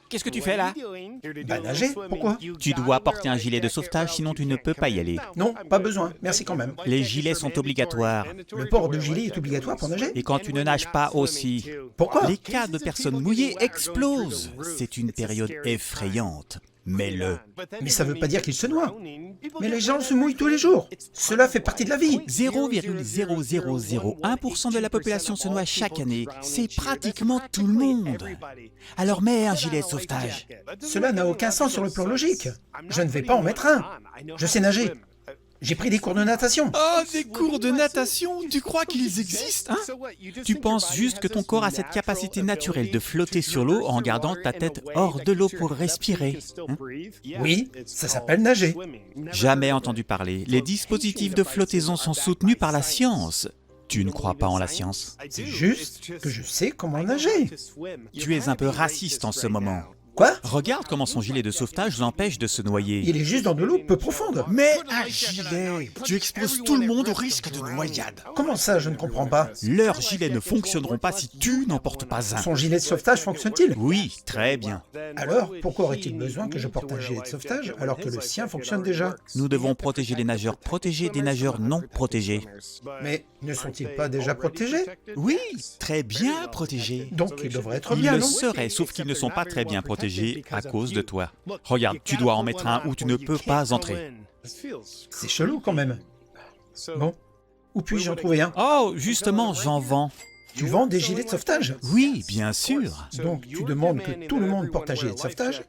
Qu'est-ce que tu fais là? Bah nager, pourquoi? Tu dois porter un gilet de sauvetage, sinon tu ne peux pas y aller. Non, pas besoin, merci quand même. Les gilets sont obligatoires. Le port de gilet est obligatoire pour nager? Et quand tu ne nages pas aussi, Pourquoi? les cas de personnes mouillées explosent. C'est une période effrayante. Mets-le. Mais ça veut pas dire qu'il se noie. Mais les gens se mouillent tous les jours. Cela fait partie de la vie. 0,0001% de la population se noie chaque année. C'est pratiquement tout le monde. Alors mets un gilet de sauvetage. Cela n'a aucun sens sur le plan logique. Je ne vais pas en mettre un. Je sais nager. J'ai pris des cours de natation. Oh, des cours de natation? Tu crois qu'ils existent, hein? Tu penses juste que ton corps a cette capacité naturelle de flotter sur l'eau en gardant ta tête hors de l'eau pour respirer. Hein? Oui, ça s'appelle nager. Jamais entendu parler. Les dispositifs de flottaison sont soutenus par la science. Tu ne crois pas en la science? C'est juste que je sais comment nager. Tu es un peu raciste en ce moment. Quoi? Regarde comment son gilet de sauvetage l'empêche de se noyer. Il est juste dans de l'eau peu profonde. Mais un gilet! Tu exposes tout le monde au risque de noyade. Comment ça, je ne comprends pas? Leurs gilets ne fonctionneront pas si tu n'en portes pas un. Son gilet de sauvetage fonctionne-t-il? Oui, très bien. Alors, pourquoi aurait-il besoin que je porte un gilet de sauvetage alors que le sien fonctionne déjà? Nous devons protéger les nageurs protégés des nageurs non protégés. Mais ne sont-ils pas déjà protégés? Oui, très bien protégés. Donc ils devraient être Ils bien, le non? seraient, sauf qu'ils ne sont pas très bien protégés à cause de toi. Regarde, tu dois en mettre un où tu ne peux pas entrer. C'est chelou quand même. Bon, où puis-je en trouver un? Oh, justement, j'en vends. Tu vends des gilets de sauvetage? Oui, bien sûr. Donc tu demandes que tout le monde porte un gilet de sauvetage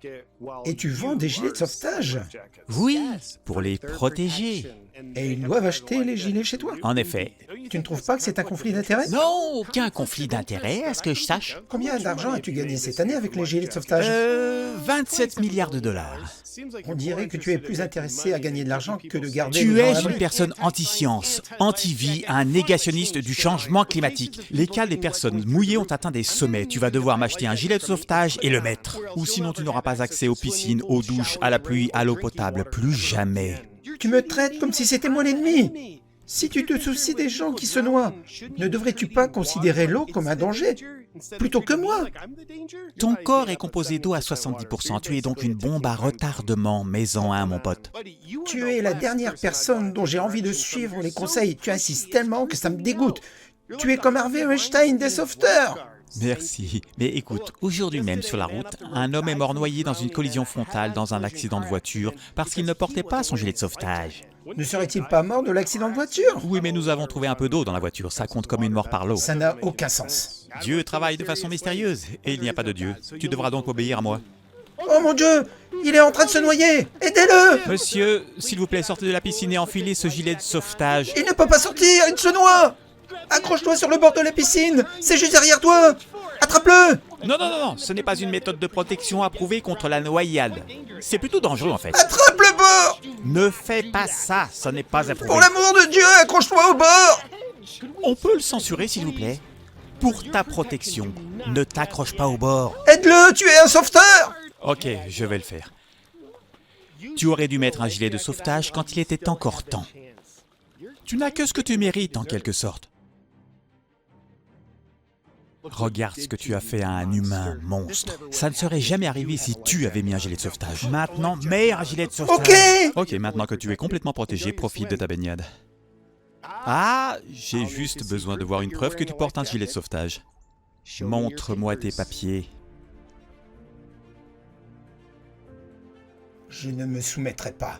et tu vends des gilets de sauvetage? Oui, pour les protéger. Et ils doivent acheter les gilets chez toi? En effet. Tu ne trouves pas que c'est un conflit d'intérêts? Non, aucun conflit d'intérêt, à ce que je sache. Combien d'argent as-tu gagné cette année avec les gilets de sauvetage? 27 milliards de dollars. On dirait que tu es plus intéressé à gagner de l'argent que de garder Tu les gens à es l'abri. une personne anti-science, anti-vie, un négationniste du changement climatique. Les cas des personnes mouillées ont atteint des sommets. Tu vas devoir m'acheter un gilet de sauvetage et le mettre. Ou sinon tu n'auras pas accès aux piscines, aux douches, à la pluie, à l'eau potable. Plus jamais. Tu me traites comme si c'était moi l'ennemi. Si tu te soucies des gens qui se noient, ne devrais-tu pas considérer l'eau comme un danger plutôt que moi? Ton corps est composé d'eau à 70%. Tu es donc une bombe à retardement. Mets-en un, mon pote. Tu es la dernière personne dont j'ai envie de suivre les conseils. Tu insistes tellement que ça me dégoûte. Tu es comme Harvey Weinstein des sauveteurs. Merci. Mais écoute, aujourd'hui même sur la route, un homme est mort noyé dans une collision frontale dans un accident de voiture parce qu'il ne portait pas son gilet de sauvetage. Ne serait-il pas mort de l'accident de voiture? Oui, mais nous avons trouvé un peu d'eau dans la voiture. Ça compte comme une mort par l'eau. Ça n'a aucun sens. Dieu travaille de façon mystérieuse et il n'y a pas de Dieu. Tu devras donc obéir à moi. Oh mon Dieu! Il est en train de se noyer! Aidez-le! Monsieur, s'il vous plaît, sortez de la piscine et enfilez ce gilet de sauvetage. Il ne peut pas sortir! Il se noie! Accroche-toi sur le bord de la piscine! C'est juste derrière toi! Attrape-le! Non, ce n'est pas une méthode de protection approuvée contre la noyade. C'est plutôt dangereux en fait. Attrape le bord! Ne fais pas ça, ce n'est pas approuvé. Pour l'amour de Dieu, accroche-toi au bord! On peut le censurer s'il vous plaît. Pour ta protection, ne t'accroche pas au bord. Aide-le, tu es un sauveteur! Ok, je vais le faire. Tu aurais dû mettre un gilet de sauvetage quand il était encore temps. Tu n'as que ce que tu mérites en quelque sorte. Regarde ce que tu as fait à un humain monstre. Ça ne serait jamais arrivé si tu avais mis un gilet de sauvetage. Maintenant, mets un gilet de sauvetage. Ok, maintenant que tu es complètement protégé, profite de ta baignade. Ah, j'ai juste besoin de voir une preuve que tu portes un gilet de sauvetage. Montre-moi tes papiers. Je ne me soumettrai pas.